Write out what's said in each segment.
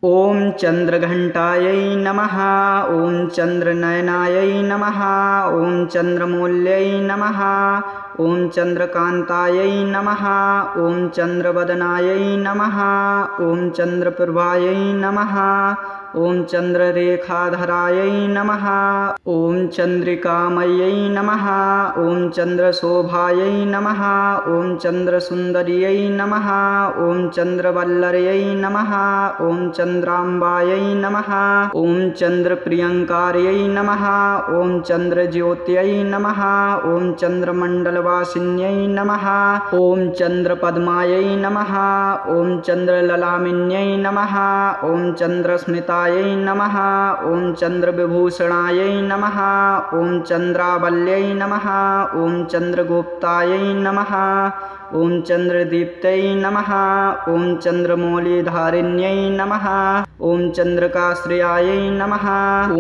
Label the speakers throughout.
Speaker 1: ॐ चन्द्रघण्टायै नमः। ॐ चन्द्रनयनायै नमः। ॐ चन्द्रमौल्यै नमः। ॐ चन्द्रकान्तायै नमः। ॐ चन्द्रवदनायै नमः। ॐ चन्द्रप्रभायै नमः। ॐ चन्द्ररेखाधरायै नमः। ॐ चन्द्रिकामयै नमः। ॐ चन्द्रशोभायै नमः। ॐ चन्द्रसुन्दर्यै नमः। ॐ चन्द्रवल्लर्यै नमः। ॐ चन्द्राम्बायै नमः। ॐ चन्द्रप्रियङ्कार्यै नमः। ॐ चन्द्रज्योत्यै नमः। ॐ चन्द्रमण्डलवासिन्यै नमः। ॐ चन्द्रपद्मायै नमः। ॐ चन्द्रललामिन्यै नमः। ॐ चन्द्रस्मितायै नमः। ॐ चन्द्रविभूषणायै नमः। ॐ चन्द्रावल्यै नमः। ॐ चन्द्रगुप्तायै नमः। ॐ चन्द्रदीप्तै नमः। ॐ चन्द्रमौलिधारिण्यै नमः। ॐ चन्द्रकाश्रयायै नमः।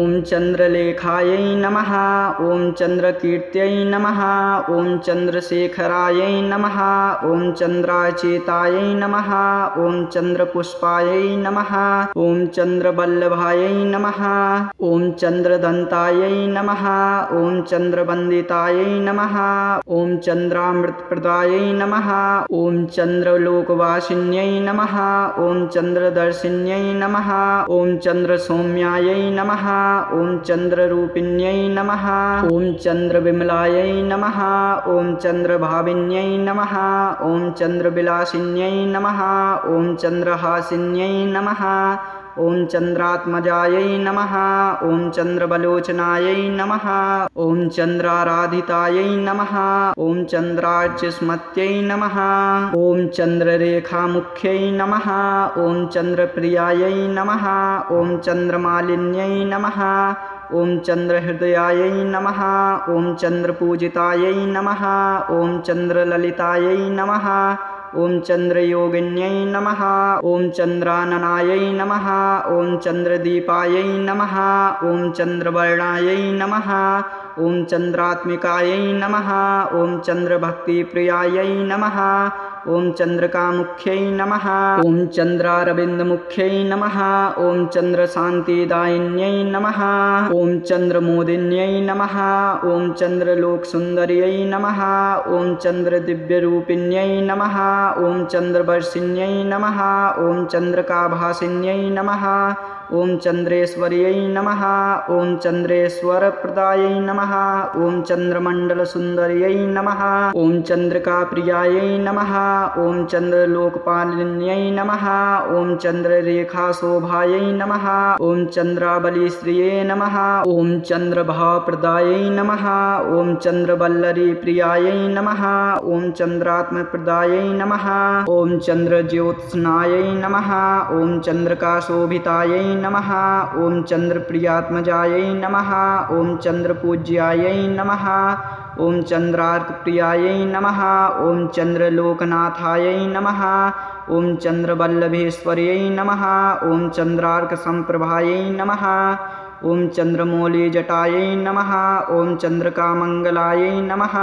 Speaker 1: ॐ चन्द्रलेखायै नमः। ॐ चन्द्रकीर्त्यै नमः। ॐ चन्द्रशेखरायै नमः। ॐ चन्द्राचेतायै नमः। ॐ चन्द्रपुष्पायै नमः। ॐ चन्द्रवल्लभायै नमः। ॐ चन्द्रदन्तायै नमः। ॐ चन्द्रवन्दितायै नमः। ॐ चन्द्रामृतप्रदायै नमः। ॐ चन्द्रलोकवासिन्यै नमः। ॐ चन्द्रदर्शिन्यै नमः। ॐ चन्द्रसौम्यायै नमः। ॐ चन्द्ररूपिण्यै नमः। ॐ चन्द्रविमलायै नमः। ॐ चन्द्रभाविन्यै नमः। ॐ चन्द्रविलासिन्यै नमः। ॐ चन्द्रहासिन्यै नमः। ॐ चन्द्रात्मजायै नमः। ॐ चन्द्रबलोचनायै नमः। ॐ चन्द्राराधितायै नमः। ॐ चन्द्रार्चिस्मत्यै नमः। ॐ चन्द्ररेखामुख्यै नमः। ॐ चन्द्रप्रियायै नमः। ॐ चन्द्रमालिन्यै नमः। ॐ चन्द्रहृदयायै नमः। ॐ चन्द्रपूजितायै नमः। ॐ चन्द्रललितायै नमः। ॐ चन्द्रयोगिन्यै नमः। ॐ चन्द्राननायै नमः। ॐ चन्द्रदीपायै नमः। ॐ चन्द्रवर्णायै नमः। ॐ चन्द्रात्मिकायै नमः। ॐ चन्द्रभक्तिप्रियायै नमः। ॐ चन्द्रकामुख्यै नमः। ॐ चन्द्रारविन्दमुख्यै नमः। ॐ चन्द्रशान्तिदायिन्यै नमः। ॐ चन्द्रमोदिन्यै नमः। ॐ चन्द्रलोकसुन्दर्यै नमः। ॐ चन्द्रदिव्यरूपिण्यै नमः। ॐ चन्द्रवर्षिण्यै नमः। ॐ चन्द्रकाभासिन्यै नमः। ॐ चन्द्रेश्वर्यै नमः। ॐ चन्द्रेश्वरप्रदायै नमः। ॐ चन्द्रमण्डलसुन्दर्यै नमः। ॐ चन्द्रिकाप्रियायै नमः। ॐ चन्द्रलोकपालिन्यै नमः। ॐ चन्द्ररेखाशोभायै नमः। ॐ चन्द्रावलीश्रिये नमः। ॐ चन्द्रभावप्रदायै नमः। ॐ चन्द्रवल्लरीप्रियायै नमः। ॐ चन्द्रात्मप्रदायै नमः। ॐ चन्द्रज्योत्स्नायै नमः। ॐ चन्द्रकाशोभितायै नमः। ॐ चन्द्रप्रियात्मजायै नमः। ॐ चन्द्रपूज्यायै नमः। ॐ चन्द्रार्कप्रियायै नमः। ॐ चन्द्रलोकनाथायै नमः। ॐ चन्द्रवल्लभेश्वर्यै नमः। ॐ चन्द्रार्कसम्प्रभायै नमः। ॐ चन्द्रमौलिजटायै नमः। ॐ चन्द्रकामङ्गलायै नमः।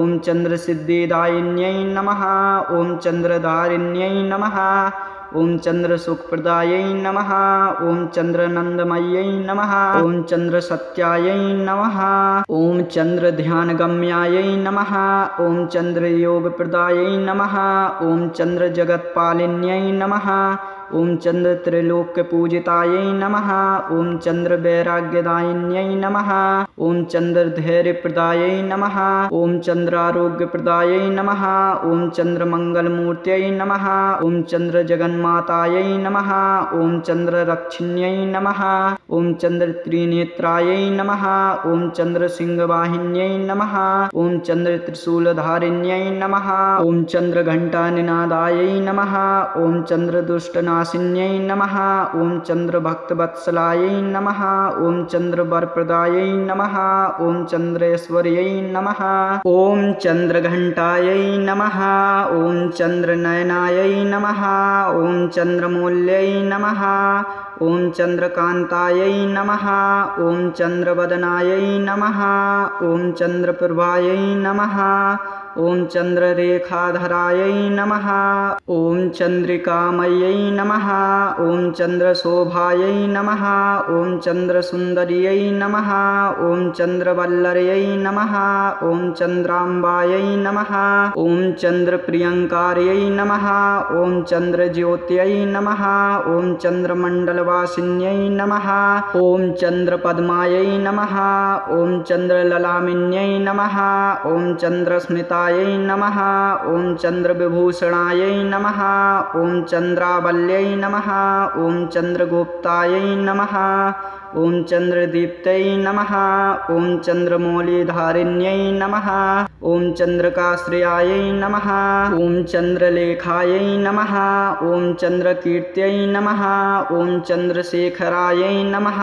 Speaker 1: ॐ चन्द्रसिद्धिदायिन्यै नमः। ॐ चन्द्रधारिण्यै नमः। ॐ चन्द्रसुखप्रदायै नमः। ॐ चन्द्रनन्दमय्यै नमः। ॐ चन्द्रसत्यायै नमः। ॐ चन्द्रध्यानगम्यायै नमः। ॐ चन्द्रयोगप्रदायै नमः। ॐ चन्द्रजगत्पालिन्यै नमः। ॐ चन्द्रत्रैलोक्यपूजितायै नमः। ॐ चन्द्रवैराग्यदायिन्यै नमः। ॐ चन्द्रधैर्यप्रदायै नमः। ॐ चन्द्रारोग्यप्रदायै नमः। ॐ चन्द्रमङ्गलमूर्त्यै नमः। ॐ चन्द्रजगन्मातायै नमः। ॐ चन्द्ररक्षिण्यै नमः। ॐ चन्द्रत्रिनेत्रायै नमः। ॐ चन्द्रसिंहवाहिन्यै नमः। ॐ चन्द्रत्रिशूलधारिण्यै नमः। ॐ चन्द्रघण्टानिनादायै नमः। ॐ चन्द्रदुष्टनाशिन्यै नमः। ॐ चन्द्रभक्तवत्सलायै नमः। ॐ चन्द्रवरप्रदायै नमः। ॐ चन्द्रेश्वर्यै नमः। ॐ चन्द्रघण्टायै नमः। ॐ चन्द्रनयनायै नमः। ॐ चन्द्रमौल्यै नमः। ॐ चन्द्रकान्तायै नमः। ॐ चन्द्रवदनायै नमः। ॐ चन्द्रप्रभायै नमः। ॐ चन्द्ररेखाधरायै नमः ॐ चन्द्रिकामयै नमः ॐ चन्द्रशोभायै नमः ॐ चन्द्रसुन्दर्यै नमः ॐ चन्द्रवल्लर्यै नमः ॐ चन्द्राम्बायै नमः ॐ चन्द्रप्रियङ्कार्यै नमः ॐ चन्द्रज्योत्यै नमः ॐ चन्द्रमण्डलवासिन्यै नमः ॐ चन्द्रपद्मायै नमः ॐ चन्द्रललामिन्यै नमः ॐ चन्द्रस्मितायै नमः ॐ चन्द्रविभूषणायै नमः ॐ चन्द्रावल्यै नमः ॐ चन्द्रगुप्तायै नमः ॐ चन्द्रदीप्तै नमः ॐ चन्द्रमौलिधारिण्यै नमः ॐ चन्द्रकाश्रयायै नमः ॐ चन्द्रलेखायै नमः ॐ चन्द्रकीर्त्यै नमः ॐ चन्द्रशेखरायै नमः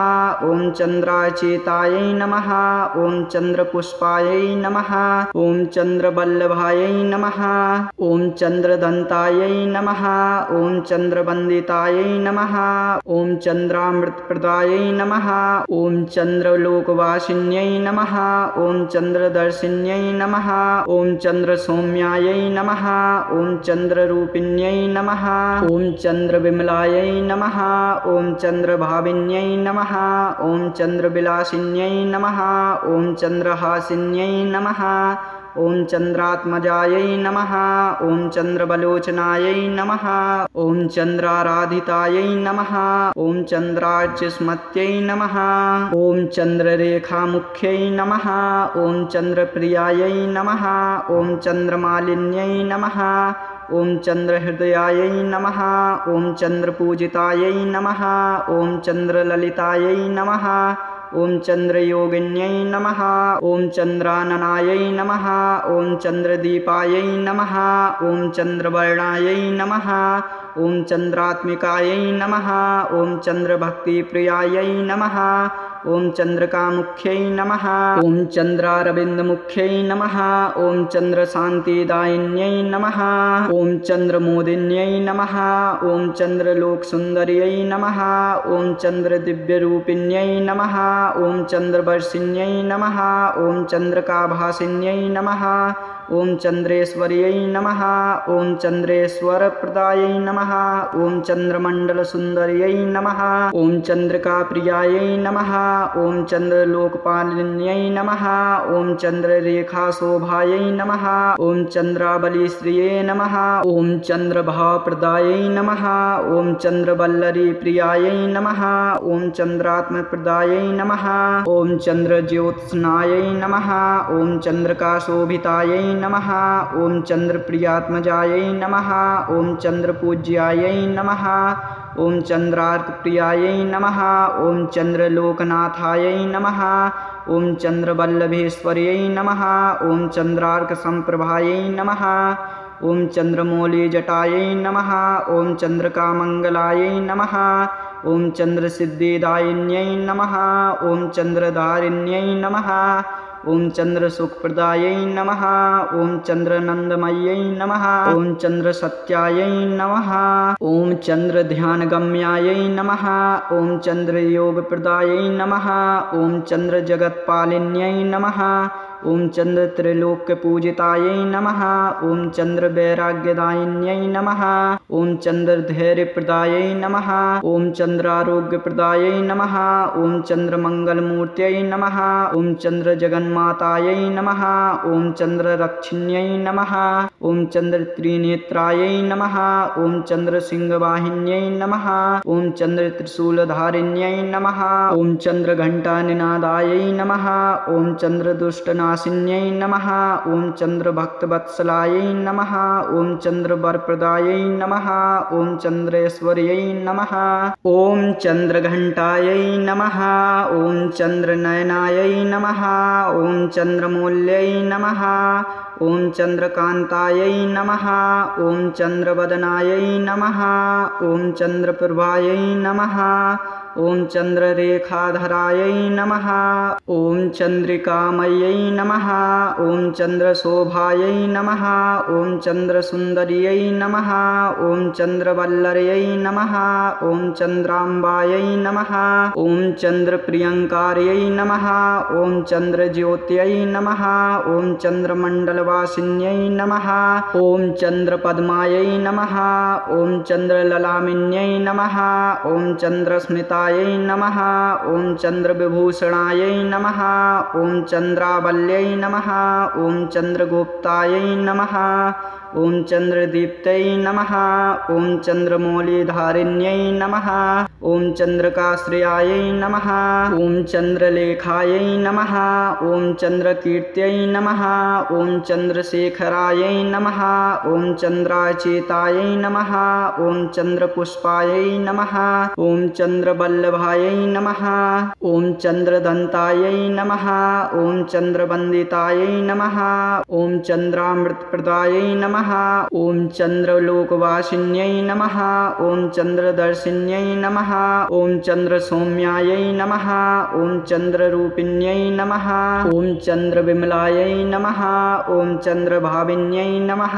Speaker 1: ॐ चन्द्राचेतायै नमः ॐ चन्द्रपुष्पायै नमः ॐ चन्द्रवल्लभायै नमः ॐ चन्द्रदन्तायै नमः ॐ चन्द्रवन्दितायै नमः ॐ चन्द्रामृतप्रदायै नमः ॐ चन्द्रलोकवासिन्यै नमः ॐ चन्द्रदर्शिन्यै नमः ॐ चन्द्रसौम्यायै नमः ॐ चन्द्ररूपिण्यै नमः ॐ चन्द्रविमलायै नमः ॐ चन्द्रभाविन्यै नमः ॐ चन्द्रविलासिन्यै नमः ॐ चन्द्रहासिन्यै नमः ॐ चन्द्रात्मजायै नमः ॐ चन्द्रबलोचनायै नमः ॐ चन्द्राराधितायै नमः ॐ चन्द्रार्चिस्मत्यै नमः ॐ चन्द्ररेखामुख्यै नमः ॐ चन्द्रप्रियायै नमः ॐ चन्द्रमालिन्यै नमः ॐ चन्द्रहृदयायै नमः ॐ चन्द्रपूजितायै नमः ॐ चन्द्रललितायै नमः ॐ चन्द्रयोगिन्यै नमः ॐ चन्द्राननायै नमः ॐ चन्द्रदीपायै नमः ॐ चन्द्रवर्णायै नमः ॐ चन्द्रात्मिकायै नमः ॐ चन्द्रभक्तिप्रियायै नमः ॐ चन्द्रकामुख्यै नमः ॐ चन्द्रारविन्दमुख्यै नमः ॐ चन्द्रशान्तिदायिन्यै नमः ॐ चन्द्रमोदिन्यै नमः ॐ चन्द्रलोकसुन्दर्यै नमः ॐ चन्द्रदिव्यरूपिण्यै नमः ॐ चन्द्रवर्षिण्यै नमः ॐ चन्द्रकाभासिन्यै नमः ॐ चन्द्रेश्वर्यै नमः ॐ चन्द्रेश्वरप्रदायै नमः ॐ चन्द्रमण्डलसुन्दर्यै नमः ॐ चन्द्रिकाप्रियायै नमः ॐ चन्द्रलोकपालिन्यै नमः ॐ चन्द्ररेखाशोभायै नमः ॐ चन्द्रावलीश्रिये नमः ॐ चन्द्रभावप्रदायै नमः ॐ चन्द्रवल्लरीप्रियायै नमः ॐ चन्द्रात्मप्रदायै नमः ॐ चन्द्रज्योत्स्नायै नमः ॐ चन्द्रकाशोभितायै नमः ॐ चन्द्रप्रियात्मजायै नमः ॐ चन्द्रपूज्यायै नमः ॐ चन्द्रार्कप्रियायै नमः ॐ चन्द्रलोकनाथायै नमः ॐ चन्द्रवल्लभेश्वर्यै नमः ॐ चन्द्रार्कसम्प्रभायै नमः ॐ चन्द्रमौलिजटायै नमः ॐ चन्द्रकामङ्गलायै नमः ॐ चन्द्रसिद्धिदायिन्यै नमः ॐ चन्द्रधारिण्यै नमः ॐ चन्द्रसुखप्रदायै नमः ॐ चन्द्रनन्दमय्यै नमः ॐ चन्द्रसत्यायै नमः ॐ चन्द्रध्यानगम्यायै नमः ॐ चन्द्रयोगप्रदायै नमः ॐ चन्द्रजगत्पालिन्यै नमः ॐ चन्द्रत्रिलोक्यपूजितायै नमः ॐ चन्द्रवैराग्यदायिन्यै नमः ॐ चन्द्रधैर्यप्रदायै नमः ॐ चन्द्रारोग्यप्रदायै नमः ॐ चन्द्रमङ्गलमूर्त्यै नमः ॐ चन्द्रजगन्मातायै नमः ॐ चन्द्ररक्षिण्यै नमः ॐ चन्द्रत्रिनेत्रायै नमः ॐ चन्द्रसिंहवाहिन्यै नमः ॐ चन्द्रत्रिशूलधारिण्यै नमः ॐ चन्द्रघण्टानिनादायै नमः ॐ चन्द्रदुष्टनाशिन्यै नमः ॐ चन्द्रभक्तवत्सलायै नमः ॐ चन्द्रवरप्रदायै नमः ॐ चन्द्रेश्वर्यै नमः ॐ चन्द्रघण्टायै नमः ॐ चन्द्रनयनायै नमः ॐ चन्द्रमौल्यै नमः ॐ चन्द्रकान्तायै नमः ॐ चन्द्रवदनायै नमः ॐ चन्द्रप्रभायै नमः ॐ चन्द्ररेखाधरायै नमः। ॐ चन्द्रिकामयै नमः। ॐ चन्द्रशोभायै नमः। ॐ चन्द्रसुन्दर्यै नमः। ॐ चन्द्रवल्लर्यै नमः। ॐ चन्द्राम्बायै नमः। ॐ चन्द्रप्रियङ्कार्यै नमः। ॐ चन्द्रज्योत्यै नमः। ॐ चन्द्रमण्डलवासिन्यै नमः। ॐ चन्द्रपद्मायै नमः। ॐ चन्द्रललामिन्यै नमः। ॐ चन्द्रस्मितायै नमः। ॐ चन्द्रविभूषणायै नमः। ॐ चन्द्रावल्यै नमः। ॐ चन्द्रगुप्तायै नमः। ॐ चन्द्रदीप्तै नमः। ॐ चन्द्रमौलिधारिण्यै नमः। ॐ चन्द्रकाश्रयायै नमः। ॐ चन्द्रलेखायै नमः। ॐ चन्द्रकीर्त्यै नमः। ॐ चन्द्रशेखरायै नमः। ॐ चन्द्राचेतायै नमः। ॐ चन्द्रपुष्पायै नमः। ॐ चन्द्रवल्लभायै नमः। ॐ चन्द्रदन्तायै नमः। ॐ चन्द्रवन्दितायै नमः। ॐ चन्द्रामृतप्रदायै नमः। ॐ चन्द्रलोकवासिन्यै नमः। ॐ चन्द्रदर्शिन्यै नमः। ॐ चन्द्रसौम्यायै नमः। ॐ चन्द्ररूपिण्यै नमः। ॐ चन्द्रविमलायै नमः। ॐ चन्द्रभाविन्यै नमः।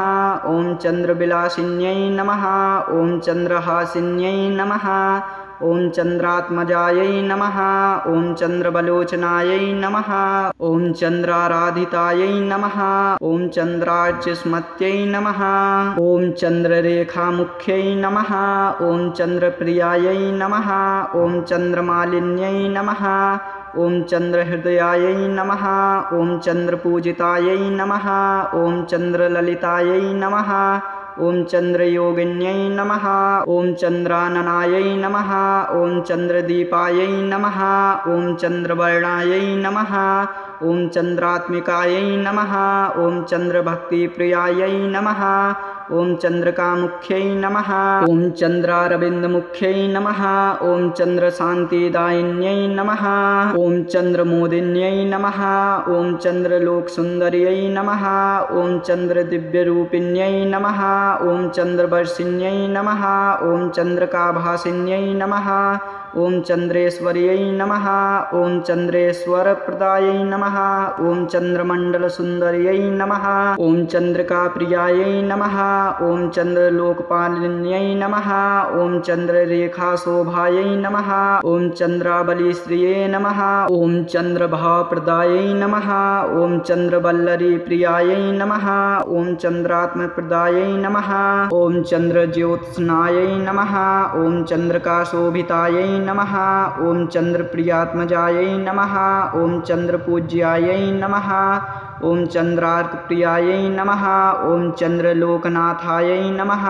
Speaker 1: ॐ चन्द्रविलासिन्यै नमः। ॐ चन्द्रहासिन्यै नमः। ॐ चन्द्रात्मजायै नमः। ॐ चन्द्रबलोचनायै नमः। ॐ चन्द्राराधितायै नमः। ॐ चन्द्रार्चिस्मत्यै नमः। ॐ चन्द्ररेखामुख्यै नमः। ॐ चन्द्रप्रियायै नमः। ॐ चन्द्रमालिन्यै नमः। ॐ चन्द्रहृदयायै नमः। ॐ चन्द्रपूजितायै नमः। ॐ चन्द्रललितायै नमः। ॐ चन्द्रयोगिन्यै नमः। ॐ चन्द्राननायै नमः। ॐ चन्द्रदीपायै नमः। ॐ चन्द्रवर्णायै नमः। ॐ चन्द्रात्मिकायै नमः। ॐ चन्द्रभक्तिप्रियायै नमः। ॐ चन्द्रकामुख्यै नमः। ॐ चन्द्रारविन्दमुख्यै नमः। ॐ चन्द्रशान्तिदायिन्यै नमः। ॐ चन्द्रमोदिन्यै नमः। ॐ चन्द्रलोकसुन्दर्यै नमः। ॐ चन्द्रदिव्यरूपिण्यै नमः। ॐ चन्द्रवर्षिण्यै नमः। ॐ चन्द्रकाभासिन्यै नमः। ॐ चन्द्रेश्वर्यै नमः। ॐ चन्द्रेश्वरप्रदायै नमः। ॐ चन्द्रमण्डलसुन्दर्यै नमः। ॐ चन्द्रिकाप्रियायै नमः। ॐ चन्द्रलोकपालिन्यै नमः। ॐ चन्द्ररेखाशोभायै नमः। ॐ चन्द्रावलीश्रिये नमः। ॐ चन्द्रभावप्रदायै नमः। ॐ चन्द्रवल्लरीप्रियायै नमः। ॐ चन्द्रात्मप्रदायै नमः। ॐ चन्द्रज्योत्स्नायै नमः। ॐ चन्द्रकाशोभितायै नमः। ॐ चन्द्रप्रियात्मजायै नमः। ॐ चन्द्रपूज्यायै नमः। ॐ चन्द्रार्कप्रियायै नमः। ॐ चन्द्रलोकनाथायै नमः।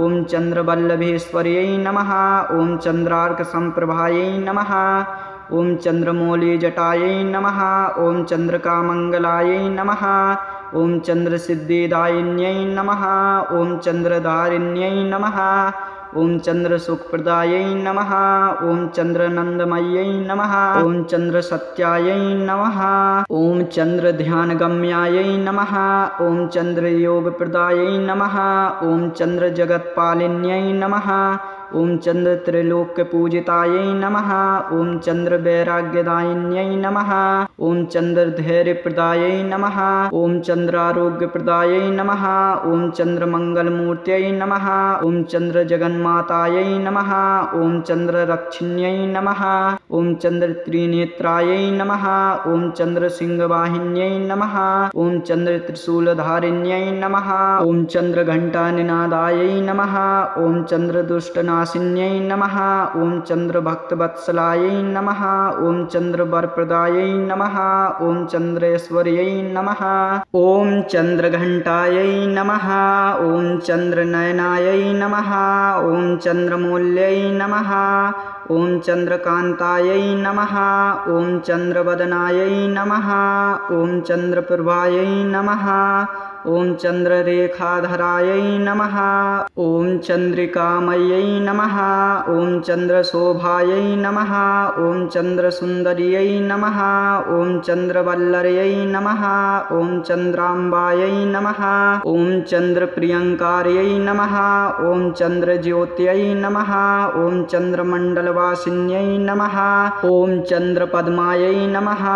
Speaker 1: ॐ चन्द्रवल्लभेश्वर्यै नमः। ॐ चन्द्रार्कसम्प्रभायै नमः। ॐ चन्द्रमौलिजटायै नमः। ॐ चन्द्रकामङ्गलायै नमः। ॐ चन्द्रसिद्धिदायिन्यै नमः। ॐ चन्द्रधारिण्यै नमः। ॐ चन्द्रसुखप्रदायै नमः। ॐ चन्द्रनन्दमय्यै नमः। ॐ चन्द्रसत्यायै नमः। ॐ चन्द्रध्यानगम्यायै नमः। ॐ चन्द्रयोगप्रदायै नमः। ॐ चन्द्रजगत्पालिन्यै नमः। ॐ चन्द्रत्रिलोक्यपूजितायै नमः। ॐ चन्द्रवैराग्यदायिन्यै नमः। ॐ चन्द्रधैर्यप्रदायै नमः। ॐ चन्द्रारोग्यप्रदायै नमः। ॐ चन्द्रमङ्गलमूर्त्यै नमः। ॐ चन्द्रजगन्मातायै नमः। ॐ चन्द्ररक्षिण्यै नमः। ॐ चन्द्रत्रिनेत्रायै नमः। ॐ चन्द्रसिंहवाहिन्यै नमः। ॐ चन्द्रत्रिशूलधारिण्यै नमः। ॐ चन्द्रघण्टानिनादायै नमः। ॐ चन्द्रदुष्टनाशिन्यै नमः। ॐ चन्द्रभक्तवत्सलायै नमः। ॐ चन्द्रवरप्रदायै नमः। ॐ चन्द्रेश्वर्यै नमः। ॐ चन्द्रघण्टायै नमः। ॐ चन्द्रनयनायै नमः। ॐ चन्द्रमौल्यै नमः। ॐ चन्द्रकान्तायै नमः। ॐ चन्द्रवदनायै नमः। ॐ चन्द्रप्रभायै नमः। ॐ चन्द्ररेखाधरायै नमः। ॐ चन्द्रिकामयै नमः। ॐ चन्द्रशोभायै नमः। ॐ चन्द्रसुन्दर्यै नमः। ॐ चन्द्रवल्लर्यै नमः। ॐ चन्द्राम्बायै नमः। ॐ चन्द्रप्रियङ्कार्यै नमः। ॐ चन्द्रज्योत्यै नमः। ॐ चन्द्रमण्डलवासिन्यै नमः। ॐ चन्द्रपद्मायै नमः।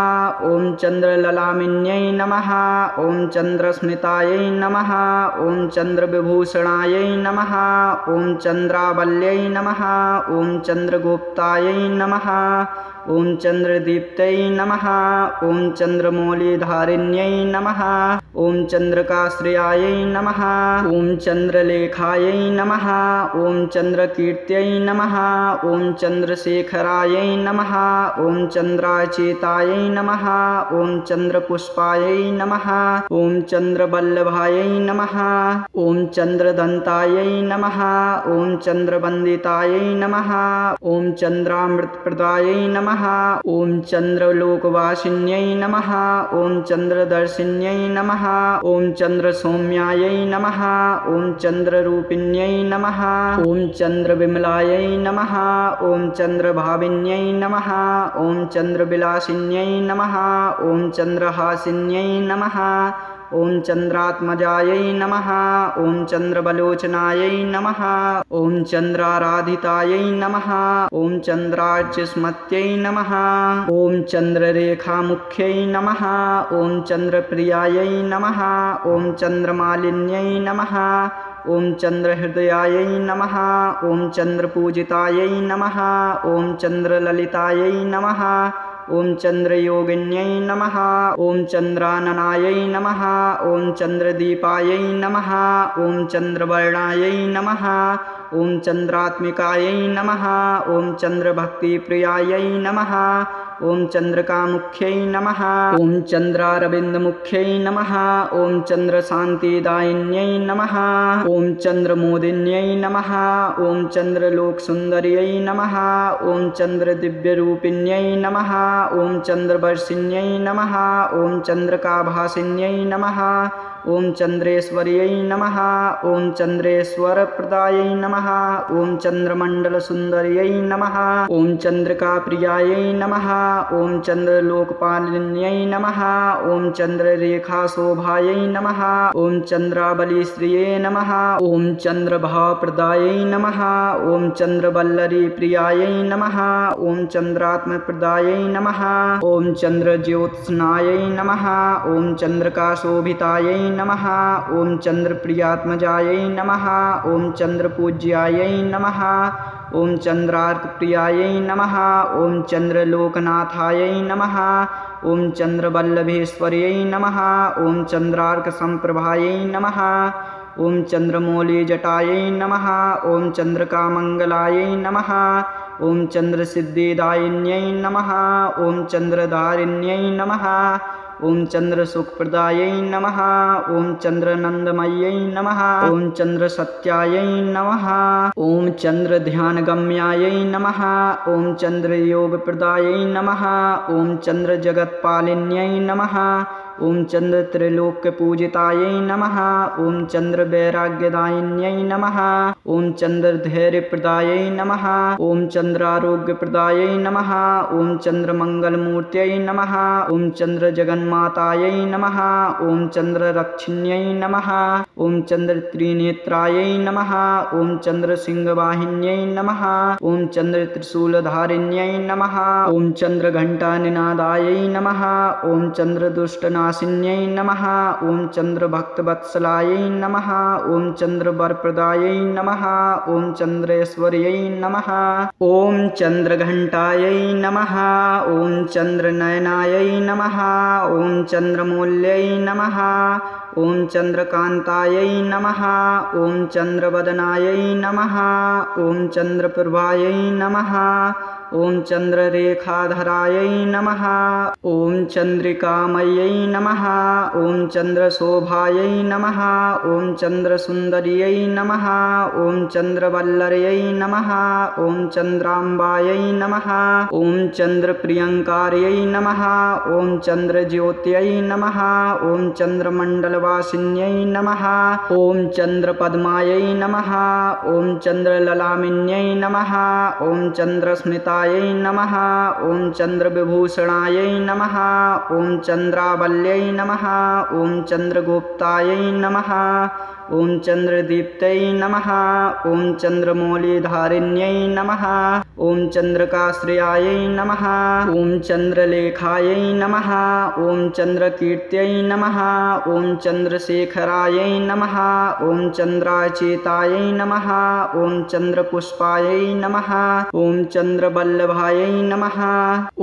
Speaker 1: ॐ चन्द्रललामिन्यै नमः। ॐ चन्द्रस्मितायै नमः। ॐ चन्द्रविभूषणायै नमः। ॐ चन्द्रावल्यै नमः। ॐ चन्द्रगुप्तायै नमः। ॐ चन्द्रदीप्तै नमः। ॐ चन्द्रमौलिधारिण्यै नमः। ॐ चन्द्रकाश्रयायै नमः। ॐ चन्द्रलेखायै नमः। ॐ चन्द्रकीर्त्यै नमः। ॐ चन्द्रशेखरायै नमः। ॐ चन्द्राचेतायै नमः। ॐ चन्द्रपुष्पायै नमः। ॐ चन्द्रवल्लभायै नमः। ॐ चन्द्रदन्तायै नमः। ॐ चन्द्रवन्दितायै नमः। ॐ चन्द्रामृतप्रदायै नमः। ॐ चन्द्रलोकवासिन्यै नमः। ॐ चन्द्रदर्शिन्यै नमः। ॐ चन्द्रसौम्यायै नमः। ॐ चन्द्ररूपिण्यै नमः। ॐ चन्द्रविमलायै नमः। ॐ चन्द्रभाविन्यै नमः। ॐ चन्द्रविलासिन्यै नमः। ॐ चन्द्रहासिन्यै नमः। ॐ चन्द्रात्मजायै नमः। ॐ चन्द्रबलोचनायै नमः। ॐ चन्द्राराधितायै नमः। ॐ चन्द्रार्चिस्मत्यै नमः। ॐ चन्द्ररेखामुख्यै नमः। ॐ चन्द्रप्रियायै नमः। ॐ चन्द्रमालिन्यै नमः। ॐ चन्द्रहृदयायै नमः। ॐ चन्द्रपूजितायै नमः। ॐ चन्द्रललितायै नमः। ॐ चन्द्रयोगिन्यै नमः। ॐ चन्द्राननायै नमः। ॐ चन्द्रदीपायै नमः। ॐ चन्द्रवर्णायै नमः। ॐ चन्द्रात्मिकायै नमः। ॐ चन्द्रभक्तिप्रियायै नमः। ॐ चन्द्रकामुख्यै नमः। ॐ चन्द्रारविन्दमुख्यै नमः। ॐ चन्द्रशान्तिदायिन्यै नमः। ॐ चन्द्रमोदिन्यै नमः। ॐ चन्द्रलोकसुन्दर्यै नमः। ॐ चन्द्रदिव्यरूपिण्यै नमः। ॐ चन्द्रवर्षिण्यै नमः। ॐ चन्द्रकाभासिन्यै नमः। ॐ चन्द्रेश्वर्यै नमः। ॐ चन्द्रेश्वरप्रदायै नमः। ॐ चन्द्रमण्डलसुन्दर्यै नमः। ॐ चन्द्रिकाप्रियायै नमः। ॐ चन्द्रलोकपालिन्यै नमः। ॐ चन्द्ररेखाशोभायै नमः। ॐ चन्द्रावलीश्रिये नमः। ॐ चन्द्रभावप्रदायै नमः। ॐ चन्द्रवल्लरीप्रियायै नमः। ॐ चन्द्रात्मप्रदायै नमः। ॐ चन्द्रज्योत्स्नायै नमः। ॐ चन्द्रकाशोभितायै नमः। ॐ चन्द्रप्रियात्मजायै नमः। ॐ चन्द्रपूज्यायै नमः। ॐ चन्द्रार्कप्रियायै नमः। ॐ चन्द्रलोकनाथायै नमः। ॐ चन्द्रवल्लभेश्वर्यै नमः। ॐ चन्द्रार्कसम्प्रभायै नमः। ॐ चन्द्रमौलिजटायै नमः। ॐ चन्द्रकामङ्गलायै नमः। ॐ चन्द्रसिद्धिदायिन्यै नमः। ॐ चन्द्रधारिण्यै नमः। ॐ चन्द्रसुखप्रदायै नमः। ॐ चन्द्रनन्दमय्यै नमः। ॐ चन्द्रसत्यायै नमः। ॐ चन्द्रध्यानगम्यायै नमः। ॐ चन्द्रयोगप्रदायै नमः। ॐ चन्द्रजगत्पालिन्यै नमः। ॐ चन्द्रत्रैलोक्यपूजितायै नमः। ॐ चन्द्रवैराग्यदायिन्यै नमः। ॐ चन्द्रधैर्यप्रदायै नमः। ॐ चन्द्रारोग्यप्रदायै नमः। ॐ चन्द्रमङ्गलमूर्त्यै नमः। ॐ चन्द्रजगन्मातायै नमः। ॐ चन्द्ररक्षिण्यै नमः। ॐ चन्द्रत्रिनेत्रायै नमः। ॐ चन्द्रसिंहवाहिन्यै नमः। ॐ चन्द्रत्रिशूलधारिण्यै नमः। ॐ चन्द्रघण्टानिनादायै नमः। ॐ चन्द्रदुष्टनाशिन्यै नमः। ॐ चन्द्रभक्तवत्सलायै नमः। ॐ चन्द्रवरप्रदायै नमः। ॐ चन्द्रेश्वर्यै नमः। ॐ चन्द्रघण्टायै नमः। ॐ चन्द्रनयनायै नमः। ॐ चन्द्रमौल्यै नमः। ॐ चन्द्रकान्तायै नमः। ॐ चन्द्रवदनायै नमः। ॐ चन्द्रप्रभायै नमः। ॐ चन्द्ररेखाधरायै नमः। ॐ चन्द्रिकामयै नमः। ॐ चन्द्रशोभायै नमः। ॐ चन्द्रसुन्दर्यै नमः। ॐ चन्द्रवल्लर्यै नमः। ॐ चन्द्राम्बायै नमः। ॐ चन्द्रप्रियङ्कार्यै नमः। ॐ चन्द्रज्योत्यै नमः। ॐ चन्द्रमण्डलवासिन्यै नमः। ॐ चन्द्रपद्मायै नमः। ॐ चन्द्रललामिन्यै नमः। ॐ चन्द्रस्मितायै नमः। ॐ चन्द्रविभूषणायै नमः। ॐ चन्द्रावल्यै नमः। ॐ चन्द्रगुप्तायै नमः। ॐ चन्द्रदीप्तै नमः। ॐ चन्द्रमौलिधारिण्यै नमः। ॐ चन्द्रकाश्रयायै नमः। ॐ चन्द्रलेखायै नमः। ॐ चन्द्रकीर्त्यै नमः। ॐ चन्द्रशेखरायै नमः। ॐ चन्द्राचेतायै नमः। ॐ चन्द्रपुष्पायै नमः। ॐ चन्द्रवल्लभायै नमः।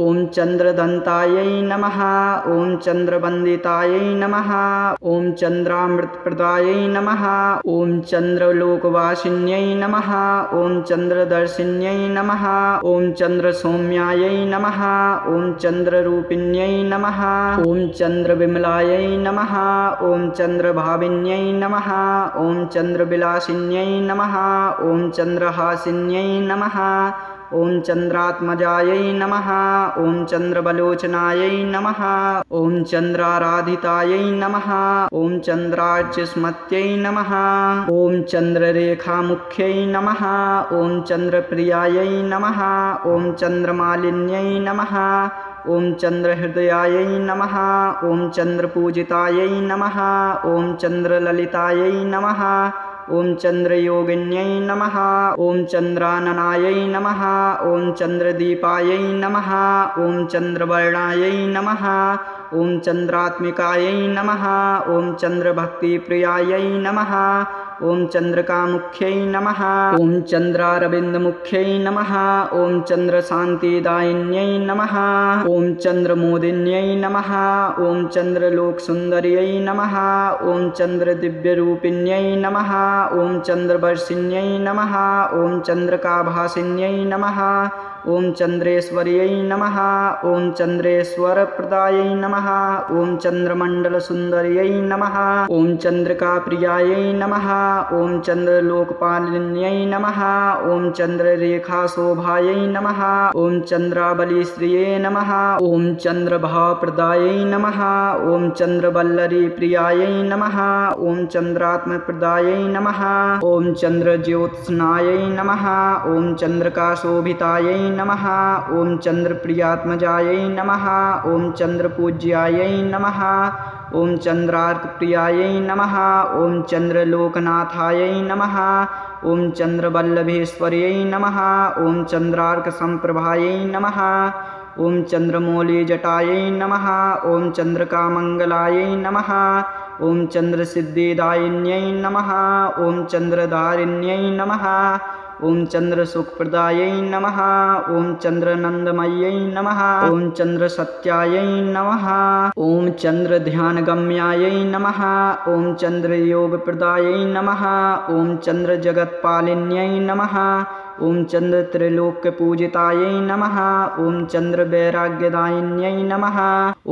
Speaker 1: ॐ चन्द्रदन्तायै नमः। ॐ चन्द्रवन्दितायै नमः। ॐ चन्द्रामृतप्रदायै नमः। ॐ चन्द्रलोकवासिन्यै नमः। ॐ चन्द्रदर्शिन्यै नमः। ॐ चन्द्रसौम्यायै नमः। ॐ चन्द्ररूपिण्यै नमः। ॐ चन्द्रविमलायै नमः। ॐ चन्द्रभाविन्यै नमः। ॐ चन्द्रविलासिन्यै नमः। ॐ चन्द्रहासिन्यै नमः। ॐ चन्द्रात्मजायै नमः। ॐ चन्द्रबलोचनायै नमः। ॐ चन्द्राराधितायै नमः। ॐ चन्द्रार्चिस्मत्यै नमः। ॐ चन्द्ररेखामुख्यै नमः। ॐ चन्द्रप्रियायै नमः। ॐ चन्द्रमालिन्यै नमः। ॐ चन्द्रहृदयायै नमः। ॐ चन्द्रपूजितायै नमः। ॐ चन्द्रललितायै नमः। ॐ चन्द्रयोगिन्यै नमः। ॐ चन्द्राननायै नमः। ॐ चन्द्रदीपायै नमः। ॐ चन्द्रवर्णायै नमः। ॐ चन्द्रात्मिकायै नमः। ॐ चन्द्रभक्तिप्रियायै नमः। ॐ चन्द्रकामुख्यै नमः। ॐ चन्द्रारविन्दमुख्यै नमः। ॐ चन्द्रशान्तिदायिन्यै नमः। ॐ चन्द्रमोदिन्यै नमः। ॐ चन्द्रलोकसुन्दर्यै नमः। ॐ चन्द्रदिव्यरूपिण्यै नमः। ॐ चन्द्रवर्षिण्यै नमः। ॐ चन्द्रकाभासिन्यै नमः। ॐ चन्द्रेश्वर्यै नमः। ॐ चन्द्रेश्वरप्रदायै नमः। ॐ चन्द्रमण्डलसुन्दर्यै नमः। ॐ चन्द्रिकाप्रियायै नमः। ॐ चन्द्रलोकपालिन्यै नमः। ॐ चन्द्ररेखाशोभायै नमः। ॐ चन्द्रावलीश्रिये नमः। ॐ चन्द्रभावप्रदायै नमः। ॐ चन्द्रवल्लरीप्रियायै नमः। ॐ चन्द्रात्मप्रदायै नमः। ॐ चन्द्रज्योत्स्नायै नमः। ॐ चन्द्रकाशोभितायै नमः। ॐ चन्द्रप्रियात्मजायै नमः। ॐ चन्द्रपूज्यायै नमः। ॐ चन्द्रार्कप्रियायै नमः। ॐ चन्द्रलोकनाथायै नमः। ॐ चन्द्रवल्लभेश्वर्यै नमः। ॐ चन्द्रार्कसम्प्रभायै नमः। ॐ चन्द्रमौलिजटायै नमः। ॐ चन्द्रकामङ्गलायै नमः। ॐ चन्द्रसिद्धिदायिन्यै नमः। ॐ चन्द्रधारिण्यै नमः। ॐ चन्द्रसुखप्रदायै नमः। ॐ चन्द्रनन्दमय्यै नमः। ॐ चन्द्रसत्यायै नमः। ॐ चन्द्रध्यानगम्यायै नमः। ॐ चन्द्रयोगप्रदायै नमः। ॐ चन्द्रजगत्पालिन्यै नमः। ॐ चन्द्रत्रिलोक्यपूजितायै नमः। ॐ चन्द्रवैराग्यदायिन्यै नमः।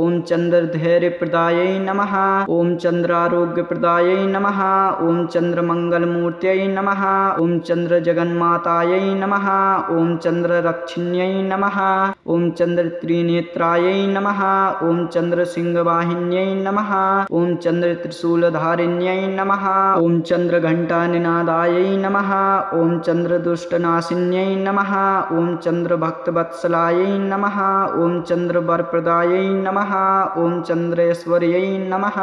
Speaker 1: ॐ चन्द्रधैर्यप्रदायै नमः। ॐ चन्द्रारोग्यप्रदायै नमः। ॐ चन्द्रमङ्गलमूर्त्यै नमः। ॐ चन्द्रजगन्मातायै नमः। ॐ चन्द्ररक्षिण्यै नमः। ॐ चन्द्रत्रिनेत्रायै नमः। ॐ चन्द्रसिंहवाहिन्यै नमः। ॐ चन्द्रत्रिशूलधारिण्यै नमः। ॐ चन्द्रघण्टानिनादायै नमः। ॐ चन्द्रदुष्टनाशिन्यै नमः। ॐ चन्द्रभक्तवत्सलायै नमः। ॐ चन्द्रवरप्रदायै नमः। ॐ चन्द्रेश्वर्यै नमः।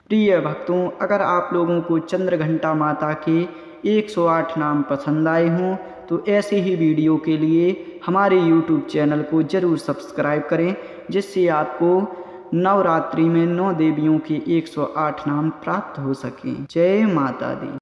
Speaker 1: प्रिय भक्तों, अगर आप लोगों को चंद्रघंटा माता के 108 नाम पसंद आए हों तो ऐसे ही वीडियो के लिए हमारे YouTube चैनल को ज़रूर सब्सक्राइब करें, जिससे आपको नवरात्रि में 9 देवियों के 108 नाम प्राप्त हो सकें। जय माता दी।